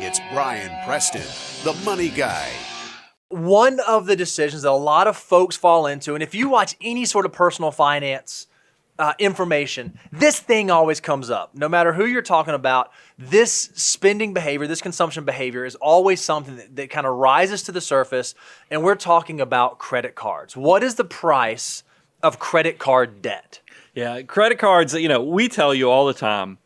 It's Brian Preston, the money guy. One of the decisions that a lot of folks fall into, and if you watch any sort of personal finance information, this thing always comes up. No matter who you're talking about, this spending behavior, this consumption behavior is always something that kind of rises to the surface, and we're talking about credit cards. What is the price of credit card debt? Yeah, credit cards, we tell you all the time,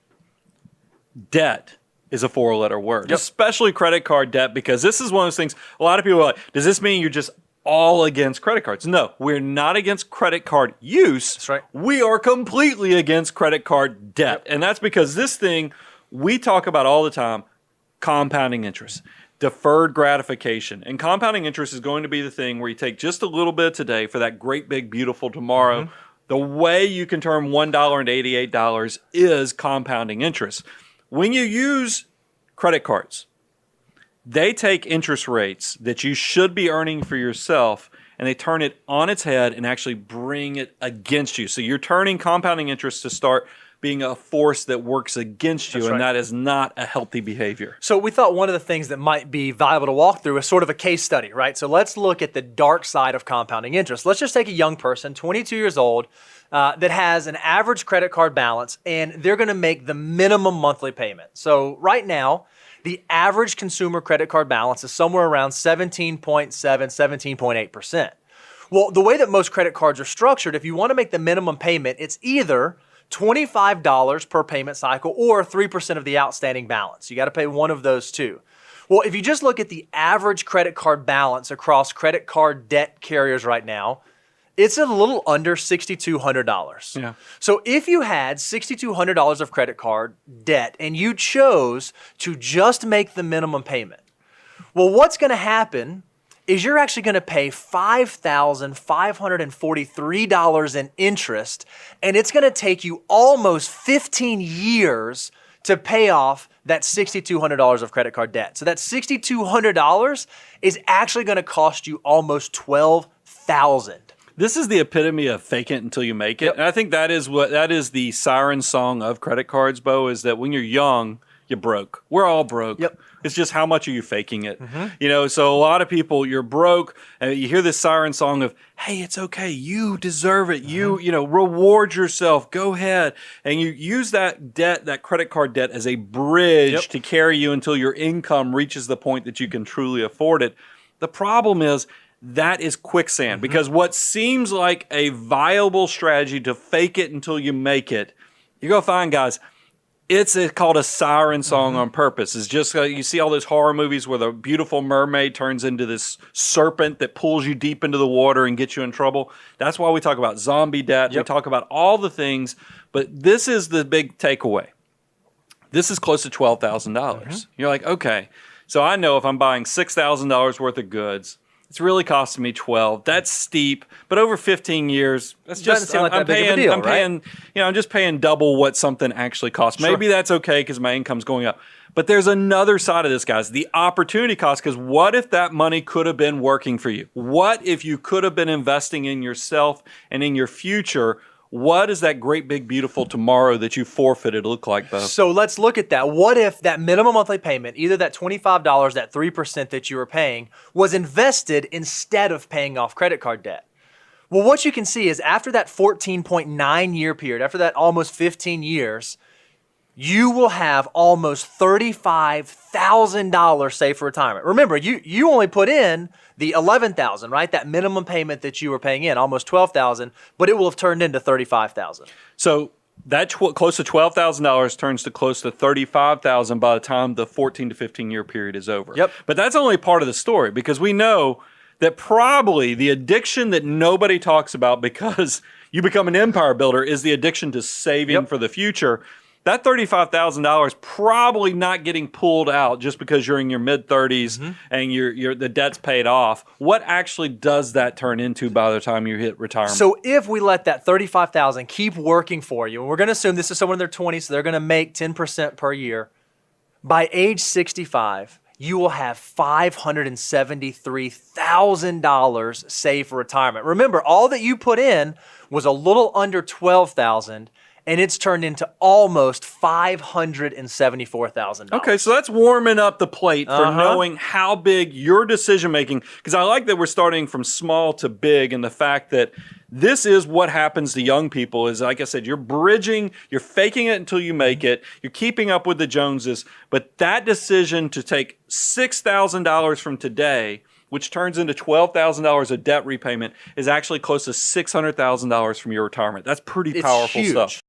debt is a four-letter word, especially credit card debt, because this is one of those things, a lot of people are like, does this mean you're just all against credit cards? No, we're not against credit card use. That's right. We are completely against credit card debt. And that's because this thing we talk about all the time, compounding interest, deferred gratification. And compounding interest is going to be the thing where you take just a little bit today for that great big beautiful tomorrow. Mm-hmm. The way you can turn $1 into $88 is compounding interest. When you use credit cards, they take interest rates that you should be earning for yourself and they turn it on its head and actually bring it against you. So you're turning compounding interest to start being a force that works against you. That's right. And that is not a healthy behavior. So we thought one of the things that might be valuable to walk through is sort of a case study, right? So let's look at the dark side of compounding interest. Let's just take a young person, 22 years old, that has an average credit card balance, and they're going to make the minimum monthly payment. So right now, the average consumer credit card balance is somewhere around 17.7, 17.8%. Well, the way that most credit cards are structured, if you want to make the minimum payment, it's either $25 per payment cycle or 3% of the outstanding balance. You got to pay one of those two. Well, if you just look at the average credit card balance across credit card debt carriers right now, it's a little under $6,200. Yeah. So if you had $6,200 of credit card debt and you chose to just make the minimum payment, well, what's going to happen is you're actually going to pay $5,543 in interest, and it's going to take you almost 15 years to pay off that $6,200 of credit card debt. So that $6,200 is actually going to cost you almost $12,000. This is the epitome of fake it until you make it. Yep. And I think that is the siren song of credit cards, Bo, is that when you're young, you're broke. We're all broke. Yep. It's just how much are you faking it? Mm-hmm. So a lot of people, you're broke, and you hear this siren song of, hey, it's okay. You deserve it. Mm-hmm. You reward yourself. Go ahead. And you use that debt, that credit card debt, as a bridge to carry you until your income reaches the point that you can truly afford it. The problem is, that is quicksand, because what seems like a viable strategy to fake it until you make it, you're going to find, guys, it's called a siren song on purpose. It's just you see all those horror movies where the beautiful mermaid turns into this serpent that pulls you deep into the water and gets you in trouble. That's why we talk about zombie debt. We talk about all the things, but this is the big takeaway. This is close to $12,000. You're like, okay, so I know if I'm buying $6,000 worth of goods, it's really costing me $12,000. That's steep, but over 15 years, that's just I'm just paying double what something actually costs. Sure. Maybe that's okay because my income's going up. But there's another side of this, guys, the opportunity cost, because what if that money could have been working for you? What if you could have been investing in yourself and in your future? What does that great big beautiful tomorrow that you forfeited look like, Bo? So let's look at that. What if that minimum monthly payment, either that $25, that 3% that you were paying, was invested instead of paying off credit card debt? Well, what you can see is after that 14.9 year period, after that almost 15 years, you will have almost $35,000 saved for retirement. Remember, you only put in the $11,000, right? That minimum payment that you were paying in, almost $12,000, but it will have turned into $35,000. So that close to $12,000 turns to close to $35,000 by the time the 14 to 15 year period is over. Yep. But that's only part of the story, because we know that probably the addiction that nobody talks about because you become an empire builder is the addiction to saving for the future. That $35,000 probably not getting pulled out just because you're in your mid-30s and the debt's paid off. What actually does that turn into by the time you hit retirement? So if we let that $35,000 keep working for you, and we're going to assume this is someone in their 20s, so they're going to make 10% per year, by age 65, you will have $573,000 saved for retirement. Remember, all that you put in was a little under $12,000, and it's turned into almost $574,000. Okay, so that's warming up the plate for knowing how big your decision making. Because I like that we're starting from small to big, and the fact that this is what happens to young people is, like I said, you're bridging, you're faking it until you make it, you're keeping up with the Joneses. But that decision to take $6,000 from today, which turns into $12,000 of debt repayment, is actually close to $600,000 from your retirement. That's pretty powerful huge stuff.